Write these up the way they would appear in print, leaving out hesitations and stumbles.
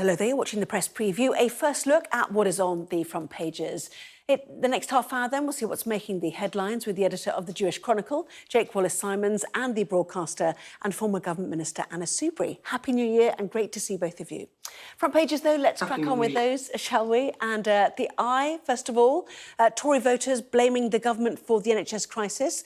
Hello there, watching the press preview. A first look at what is on the front pages. The next half hour then, we'll see what's making the headlines with the editor of the Jewish Chronicle, Wallis Simons, and the broadcaster and former government minister, Anna Soubry. Happy New Year and great to see both of you. Front pages though, let's crack on with those, shall we? And the Eye, first of all, Tory voters blaming the government for the NHS crisis.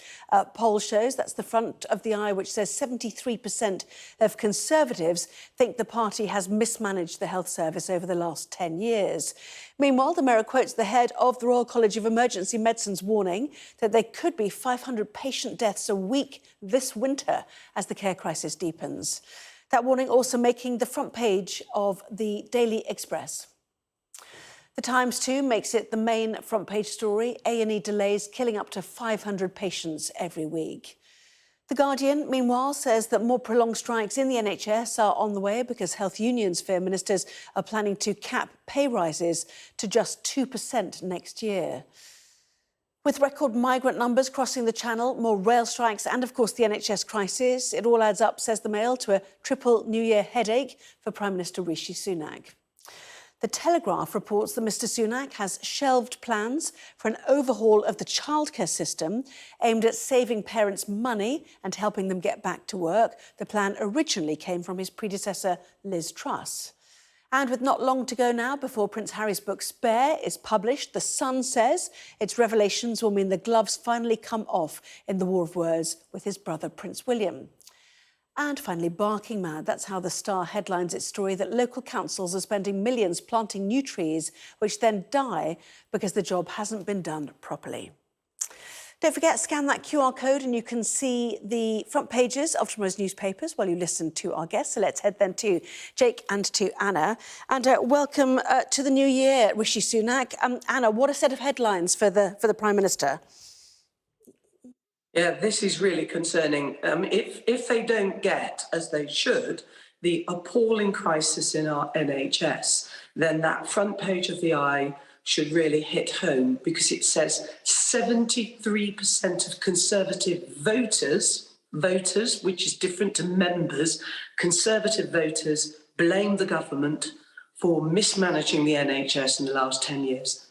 Poll shows, that's the front of the Eye, which says 73% of Conservatives think the party has mismanaged the health service over the last 10 years. Meanwhile, the Mirror quotes the head of the Royal College of Emergency Medicine's warning that there could be 500 patient deaths a week this winter as the care crisis deepens. That warning also making the front page of the Daily Express. The Times too makes it the main front page story. A&E delays killing up to 500 patients every week. The Guardian, meanwhile, says that more prolonged strikes in the NHS are on the way because health unions fear ministers are planning to cap pay rises to just 2% next year. With record migrant numbers crossing the Channel, more rail strikes and, of course, the NHS crisis, it all adds up, says the Mail, to a triple New Year headache for Prime Minister Rishi Sunak. The Telegraph reports that Mr Sunak has shelved plans for an overhaul of the childcare system aimed at saving parents money and helping them get back to work. The plan originally came from his predecessor, Liz Truss. And with not long to go now before Prince Harry's book Spare is published, The Sun says its revelations will mean the gloves finally come off in the war of words with his brother Prince William. And finally, Barking Mad. That's how The Star headlines its story that local councils are spending millions planting new trees, which then die because the job hasn't been done properly. Don't forget, scan that QR code and you can see the front pages of tomorrow's newspapers while you listen to our guests. So let's head then to Jake and to Anna. And welcome to the new year, Rishi Sunak. Anna, what a set of headlines for the Prime Minister. Yeah, this is really concerning. If they don't get, as they should, the appalling crisis in our NHS, then that front page of the Eye should really hit home, because it says 73% of Conservative voters, which is different to members, Conservative voters blame the government for mismanaging the NHS in the last 10 years.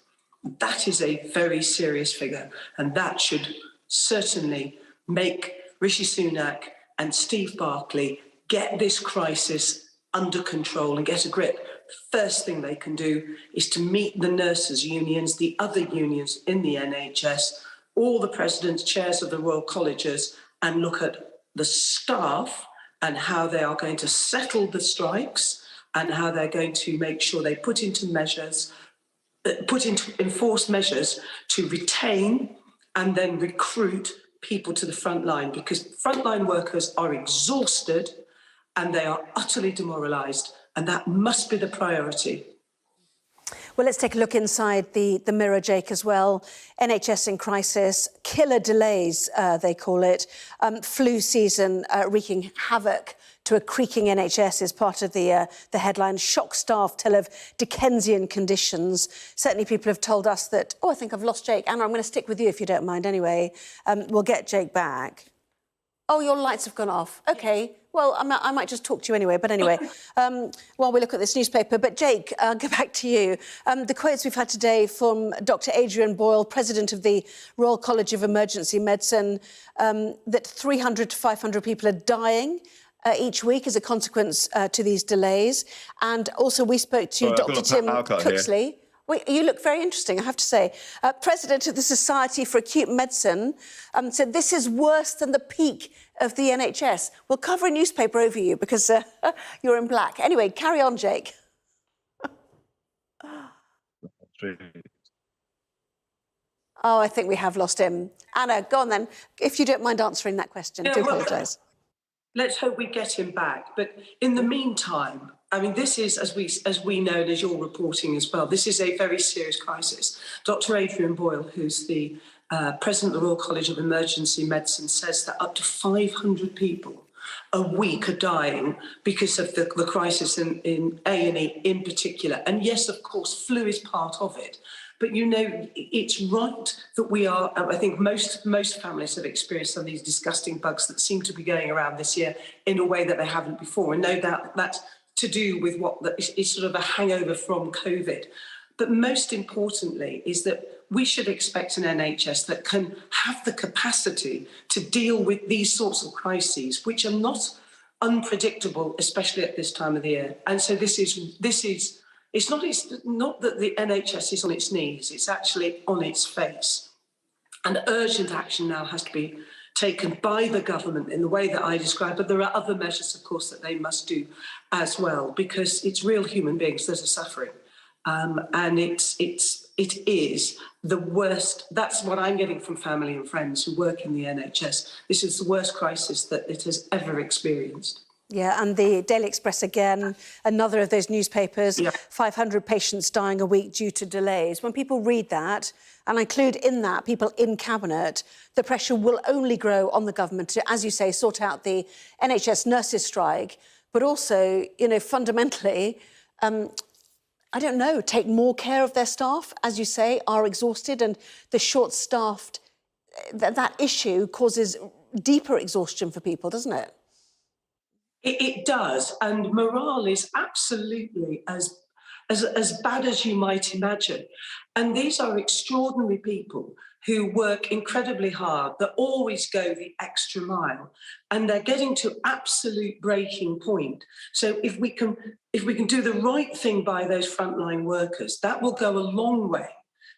That is a very serious figure, and that should certainly make Rishi Sunak and Steve Barclay get this crisis under control and get a grip. The first thing they can do is to meet the nurses' unions, the other unions in the NHS, all the presidents, chairs of the Royal Colleges, and look at the staff and how they are going to settle the strikes and how they're going to make sure they put into enforced measures to retain and then recruit people to the front line, because frontline workers are exhausted and they are utterly demoralised, and that must be the priority. Well, let's take a look inside the Mirror, Jake, as well. NHS in crisis, killer delays, they call it. Flu season wreaking havoc to a creaking NHS is part of the headline. Shock staff tell of Dickensian conditions. Certainly people have told us that, I think I've lost Jake. Anna, I'm going to stick with you if you don't mind anyway. We'll get Jake back. Oh, your lights have gone off. OK. Well, I might just talk to you anyway. But anyway, while we look at this newspaper. But Jake, I'll go back to you. The quotes we've had today from Dr. Adrian Boyle, president of the Royal College of Emergency Medicine, that 300 to 500 people are dying each week as a consequence to these delays. And also we spoke to Dr. Tim Cooksley. Wait, you look very interesting, I have to say. President of the Society for Acute Medicine said this is worse than the peak of the NHS. We'll cover a newspaper over you because you're in black. Anyway, carry on, Jake. I think we have lost him. Anna, go on then. If you don't mind answering that question, I do apologise. Let's hope we get him back. But in the meantime, I mean, this is, as we know, and as you're reporting as well, this is a very serious crisis. Dr. Adrian Boyle, who's the president of the Royal College of Emergency Medicine, says that up to 500 people a week are dying because of the crisis in A&E in particular. And yes, of course, flu is part of it. But, you know, it's right that we are, I think most families have experienced some of these disgusting bugs that seem to be going around this year in a way that they haven't before. And no doubt that's to do with is sort of a hangover from COVID. But most importantly is that we should expect an NHS that can have the capacity to deal with these sorts of crises, which are not unpredictable, especially at this time of the year. And so it's not that the NHS is on its knees, it's actually on its face. And urgent action now has to be taken by the government in the way that I described, but there are other measures, of course, that they must do as well, because it's real human beings that are suffering. And it is the worst. That's what I'm getting from family and friends who work in the NHS. This is the worst crisis that it has ever experienced. Yeah, and the Daily Express again, another of those newspapers, 500 patients dying a week due to delays. When people read that, and I include in that people in Cabinet, the pressure will only grow on the government to, as you say, sort out the NHS nurses' strike, but also, you know, fundamentally, I don't know, take more care of their staff, as you say, are exhausted, and the short-staffed, that issue causes deeper exhaustion for people, doesn't it? It does, and morale is absolutely as bad as you might imagine. And these are extraordinary people who work incredibly hard, that always go the extra mile, and they're getting to absolute breaking point. So if we can do the right thing by those frontline workers, that will go a long way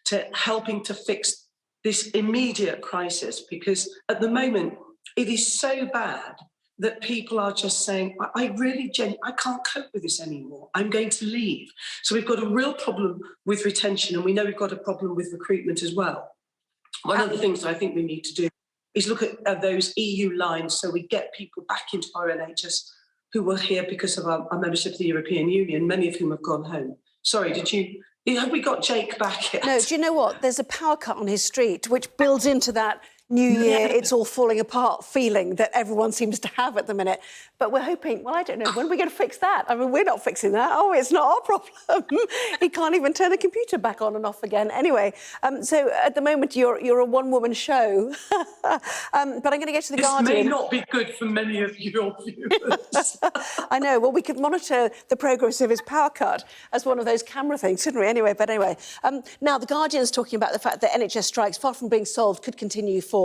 to helping to fix this immediate crisis, because at the moment it is so bad that people are just saying, I can't cope with this anymore. I'm going to leave. So we've got a real problem with retention, and we know we've got a problem with recruitment as well. One of the things that I think we need to do is look at those EU lines, so we get people back into our NHS who were here because of our membership of the European Union, many of whom have gone home. Sorry, have we got Jake back yet? No, do you know what? There's a power cut on his street, which builds into that New Year, it's all falling apart feeling that everyone seems to have at the minute. But we're hoping, well, I don't know, when are we going to fix that? I mean, we're not fixing that. Oh, it's not our problem. He can't even turn the computer back on and off again. Anyway, so at the moment, you're a one-woman show. But I'm going to get to the Guardian. This may not be good for many of your viewers. I know. Well, we could monitor the progress of his power cut as one of those camera things, couldn't we? Anyway, now the Guardian is talking about the fact that NHS strikes, far from being solved, could continue for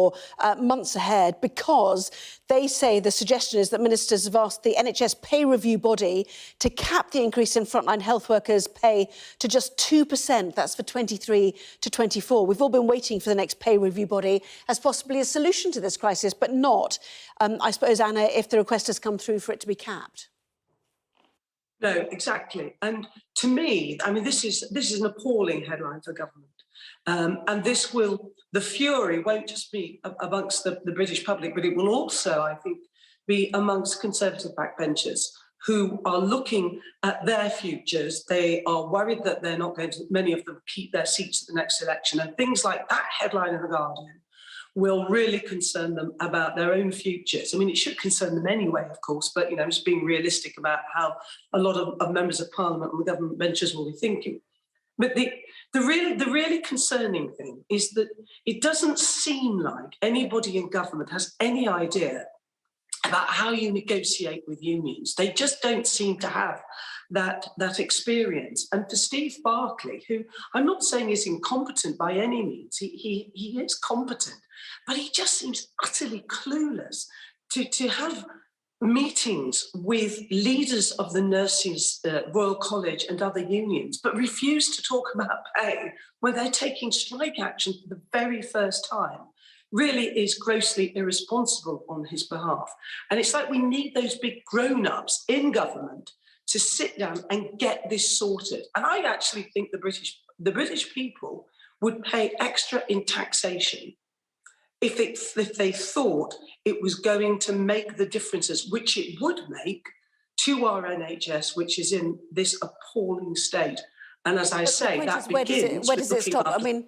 months ahead, because they say the suggestion is that ministers have asked the NHS pay review body to cap the increase in frontline health workers' pay to just 2%. That's for 23 to 24. We've all been waiting for the next pay review body as possibly a solution to this crisis, but not, I suppose, Anna, if the request has come through for it to be capped. No, exactly. And to me, I mean, this is an appalling headline for government. And the fury won't just be amongst the British public, but it will also, I think, be amongst Conservative backbenchers who are looking at their futures. They are worried that they're not going to, many of them, keep their seats at the next election. And things like that headline in The Guardian will really concern them about their own futures. I mean, it should concern them anyway, of course, but, you know, just being realistic about how a lot of members of Parliament and the government benches will be thinking. But the really concerning thing is that it doesn't seem like anybody in government has any idea about how you negotiate with unions. They just don't seem to have that experience. And for Steve Barclay, who I'm not saying is incompetent by any means, he is competent, but he just seems utterly clueless to have meetings with leaders of the Nurses Royal College and other unions, but refuse to talk about pay when they're taking strike action for the very first time, really is grossly irresponsible on his behalf. And it's like we need those big grown-ups in government to sit down and get this sorted. And I actually think the British people would pay extra in taxation if they thought it was going to make the differences, which it would make, to our NHS, which is in this appalling state. And as I say, that begins where with does it looking stop? I after. mean,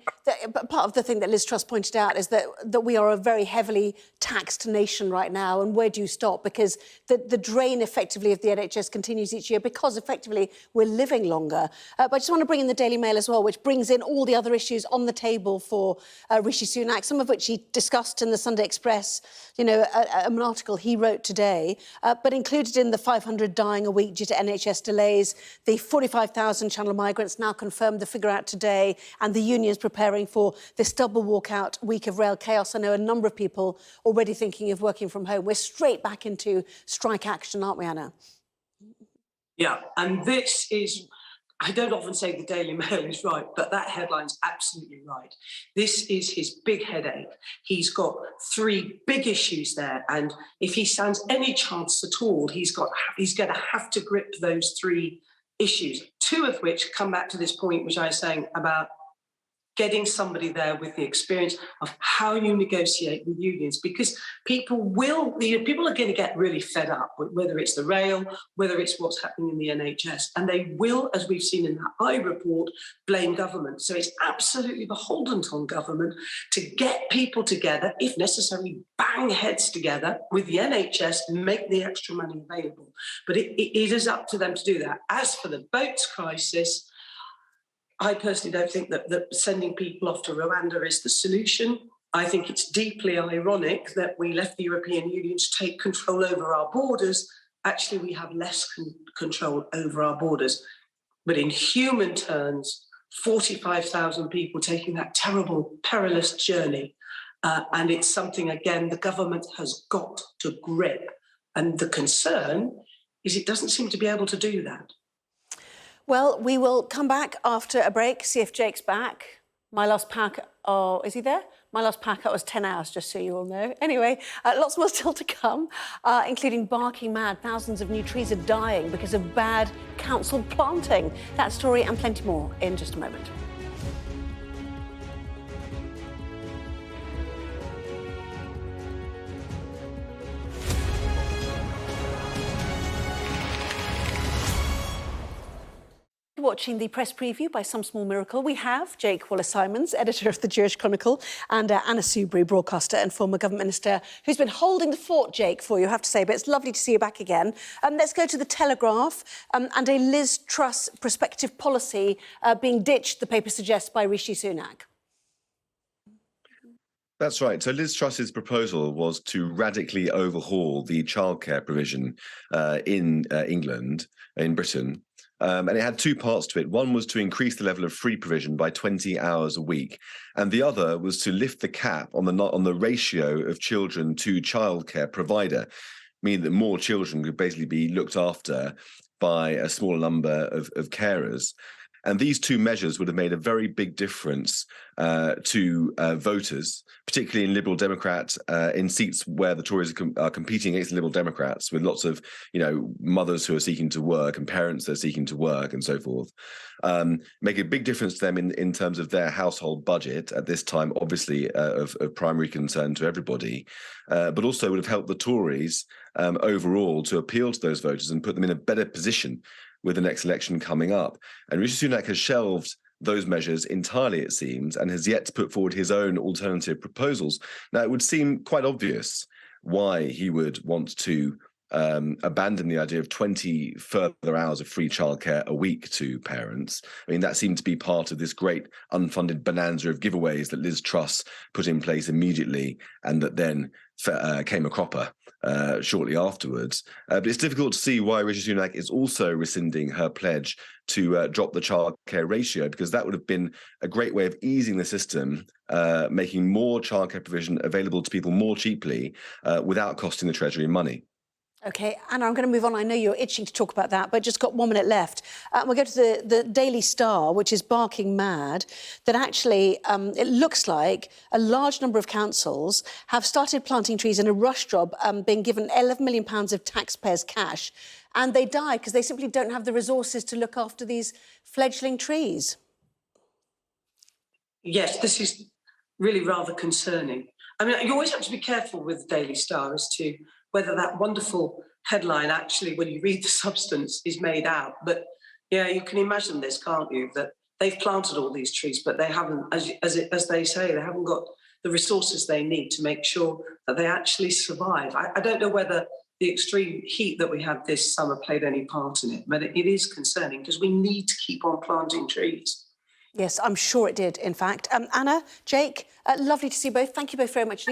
part of the thing that Liz Truss pointed out is that we are a very heavily taxed nation right now, and where do you stop? Because the drain, effectively, of the NHS continues each year because, effectively, we're living longer. But I just want to bring in the Daily Mail as well, which brings in all the other issues on the table for Rishi Sunak, some of which he discussed in the Sunday Express, you know, an article he wrote today, but included in the 500 dying a week due to NHS delays, the 45,000 Channel migrants now confirmed the figure out today, and the unions preparing for this double walkout week of rail chaos. I know a number of people already thinking of working from home. We're straight back into strike action, aren't we, Anna? Yeah, and this is, I don't often say the Daily Mail is right, but that headline's absolutely right. This is his big headache. He's got three big issues there, and if he stands any chance at all, he's going to have to grip those three issues, two of which come back to this point which I was saying about getting somebody there with the experience of how you negotiate with unions, because people are going to get really fed up, whether it's the rail, whether it's what's happening in the NHS, and they will, as we've seen in that I report, blame government. So it's absolutely beholden on government to get people together, if necessary, bang heads together with the NHS and make the extra money available. But it is up to them to do that. As for the boats crisis, I personally don't think that sending people off to Rwanda is the solution. I think it's deeply ironic that we left the European Union to take control over our borders. Actually, we have less control over our borders. But in human terms, 45,000 people taking that terrible, perilous journey. And it's something, again, the government has got to grip. And the concern is it doesn't seem to be able to do that. Well, we will come back after a break, see if Jake's back. My last pack, oh, is he there? My last pack was 10 hours, just so you all know. Anyway, lots more still to come, including barking mad. Thousands of new trees are dying because of bad council planting. That story and plenty more in just a moment. Watching the press preview by some small miracle, we have Jake Wallis Simons, editor of the Jewish Chronicle, and Anna Soubry, broadcaster and former government minister, who's been holding the fort, Jake, for you, I have to say, but it's lovely to see you back again. Let's go to the Telegraph and a Liz Truss prospective policy being ditched, the paper suggests, by Rishi Sunak. That's right. So Liz Truss's proposal was to radically overhaul the childcare provision in England, in Britain. And it had two parts to it. One was to increase the level of free provision by 20 hours a week, and the other was to lift the cap on the ratio of children to childcare provider, meaning that more children could basically be looked after by a smaller number of carers. And these two measures would have made a very big difference to voters, particularly in Liberal Democrat, in seats where the Tories are competing against the Liberal Democrats, with lots of, mothers who are seeking to work and parents that are seeking to work and so forth. Make a big difference to them in terms of their household budget at this time, obviously of primary concern to everybody, but also would have helped the Tories overall to appeal to those voters and put them in a better position with the next election coming up. And Rishi Sunak has shelved those measures entirely, it seems, and has yet to put forward his own alternative proposals. Now, it would seem quite obvious why he would want to abandon the idea of 20 further hours of free childcare a week to parents. I mean, that seemed to be part of this great unfunded bonanza of giveaways that Liz Truss put in place immediately and that then came a cropper shortly afterwards. But it's difficult to see why Rishi Sunak is also rescinding her pledge to drop the childcare ratio, because that would have been a great way of easing the system, making more childcare provision available to people more cheaply without costing the Treasury money. OK, Anna, I'm going to move on. I know you're itching to talk about that, but just got 1 minute left. We'll go to the Daily Star, which is barking mad, that actually it looks like a large number of councils have started planting trees in a rush job, being given £11 million of taxpayers' cash, and they die because they simply don't have the resources to look after these fledgling trees. Yes, this is really rather concerning. I mean, you always have to be careful with the Daily Star as to whether that wonderful headline actually, when you read the substance, is made out. But Yeah, you can imagine this, can't you? That they've planted all these trees, but they haven't, as they say, they haven't got the resources they need to make sure that they actually survive. I don't know whether the extreme heat that we had this summer played any part in it, but it is concerning because we need to keep on planting trees. Yes, I'm sure it did, in fact. Anna, Jake, lovely to see you both. Thank you both very much indeed.